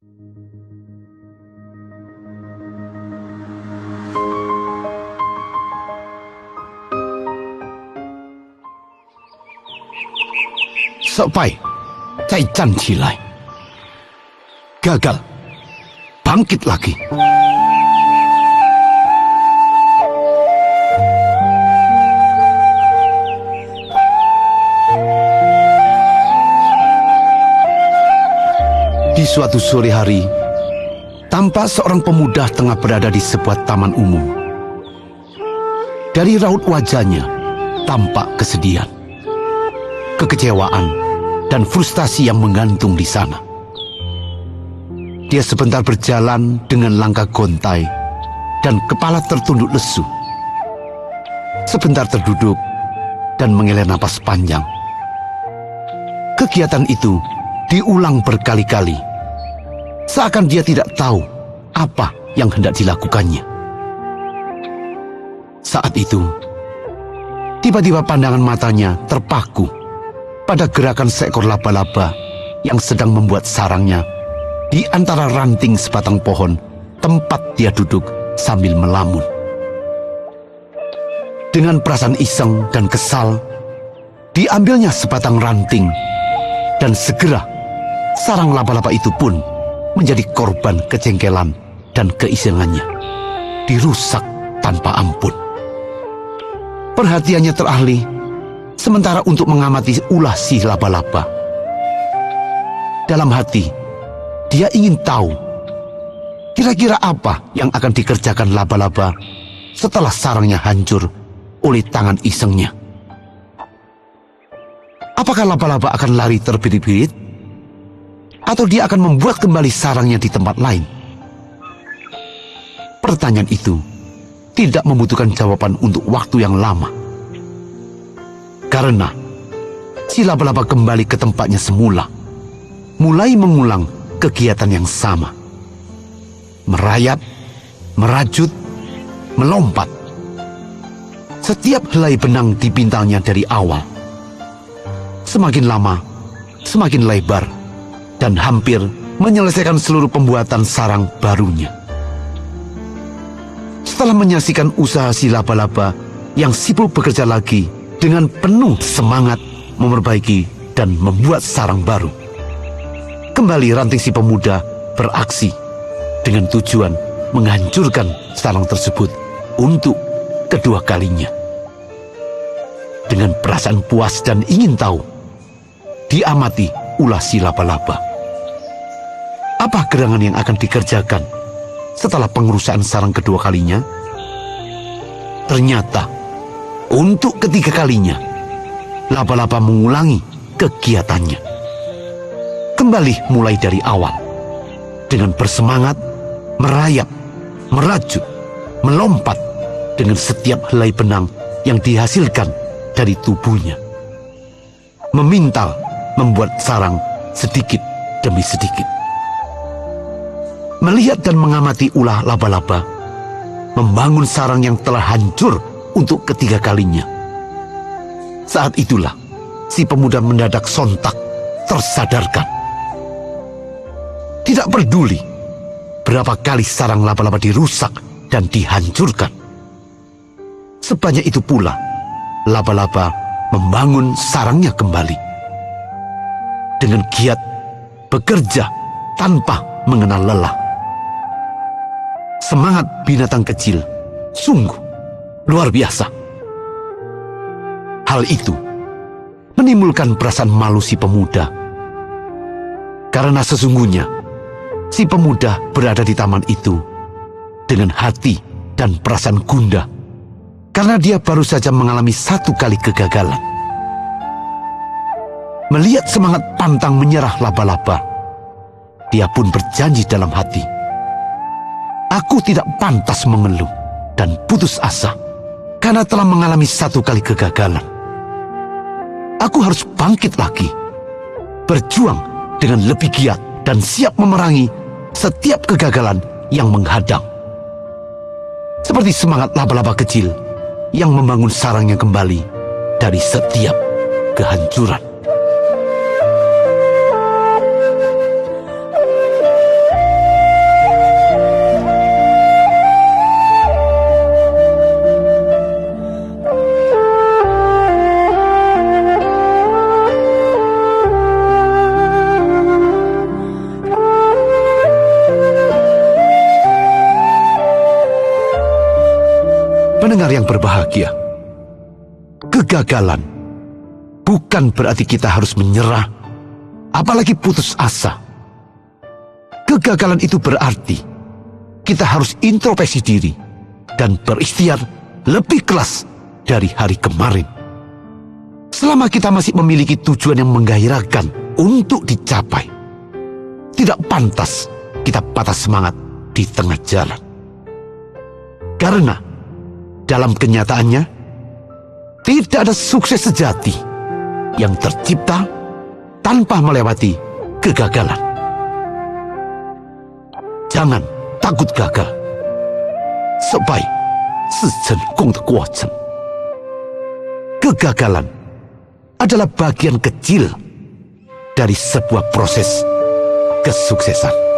失败，再站起来。Gagal, bangkit lagi. Di suatu sore hari, tampak seorang pemuda tengah berada di sebuah taman umum. Dari raut wajahnya, tampak kesedihan, kekecewaan, dan frustasi yang menggantung di sana. Dia sebentar berjalan dengan langkah gontai dan kepala tertunduk lesu. Sebentar terduduk dan menghela napas panjang. Kegiatan itu diulang berkali-kali, seakan dia tidak tahu apa yang hendak dilakukannya. Saat itu, tiba-tiba pandangan matanya terpaku pada gerakan seekor laba-laba yang sedang membuat sarangnya di antara ranting sebatang pohon tempat dia duduk sambil melamun. Dengan perasaan iseng dan kesal, diambilnya sebatang ranting, dan segera sarang laba-laba itu pun menjadi korban kejengkelan dan keisengannya. Dirusak tanpa ampun. Perhatiannya teralih, sementara untuk mengamati ulah si laba-laba. Dalam hati, dia ingin tahu kira-kira apa yang akan dikerjakan laba-laba setelah sarangnya hancur oleh tangan isengnya. Apakah laba-laba akan lari terbirit-birit? Atau dia akan membuat kembali sarangnya di tempat lain? Pertanyaan itu tidak membutuhkan jawaban untuk waktu yang lama. Karena si laba-laba kembali ke tempatnya semula, mulai mengulang kegiatan yang sama. Merayap, merajut, melompat. Setiap helai benang dipintalnya dari awal. Semakin lama, semakin lebar, dan hampir menyelesaikan seluruh pembuatan sarang barunya. Setelah menyaksikan usaha si laba-laba yang sibuk bekerja lagi dengan penuh semangat memperbaiki dan membuat sarang baru, kembali ranting si pemuda beraksi dengan tujuan menghancurkan sarang tersebut untuk kedua kalinya. Dengan perasaan puas dan ingin tahu, diamati ulah si laba-laba. Apa gerangan yang akan dikerjakan setelah pengerusakan sarang kedua kalinya? Ternyata, untuk ketiga kalinya, laba-laba mengulangi kegiatannya. Kembali mulai dari awal, dengan bersemangat, merayap, merajut, melompat dengan setiap helai benang yang dihasilkan dari tubuhnya. Memintal, membuat sarang sedikit demi sedikit. Melihat dan mengamati ulah laba-laba, membangun sarang yang telah hancur untuk ketiga kalinya. Saat itulah, si pemuda mendadak sontak, tersadarkan. Tidak peduli berapa kali sarang laba-laba dirusak dan dihancurkan. Sebanyak itu pula, laba-laba membangun sarangnya kembali. Dengan giat, bekerja tanpa mengenal lelah. Semangat binatang kecil sungguh luar biasa. Hal itu menimbulkan perasaan malu si pemuda. Karena sesungguhnya si pemuda berada di taman itu dengan hati dan perasaan gundah, karena dia baru saja mengalami satu kali kegagalan. Melihat semangat pantang menyerah laba-laba, dia pun berjanji dalam hati, "Aku tidak pantas mengeluh dan putus asa karena telah mengalami satu kali kegagalan. Aku harus bangkit lagi, berjuang dengan lebih giat dan siap memerangi setiap kegagalan yang menghadang." Seperti semangat laba-laba kecil yang membangun sarangnya kembali dari setiap kehancuran. Pendengar yang berbahagia, kegagalan bukan berarti kita harus menyerah, apalagi putus asa. Kegagalan itu berarti kita harus introspeksi diri dan berikhtiar lebih keras dari hari kemarin. Selama kita masih memiliki tujuan yang menggairahkan untuk dicapai, tidak pantas kita patah semangat di tengah jalan. Karena dalam kenyataannya, tidak ada sukses sejati yang tercipta tanpa melewati kegagalan. Jangan takut gagal. 失败是成功的过程. Kegagalan adalah bagian kecil dari sebuah proses kesuksesan.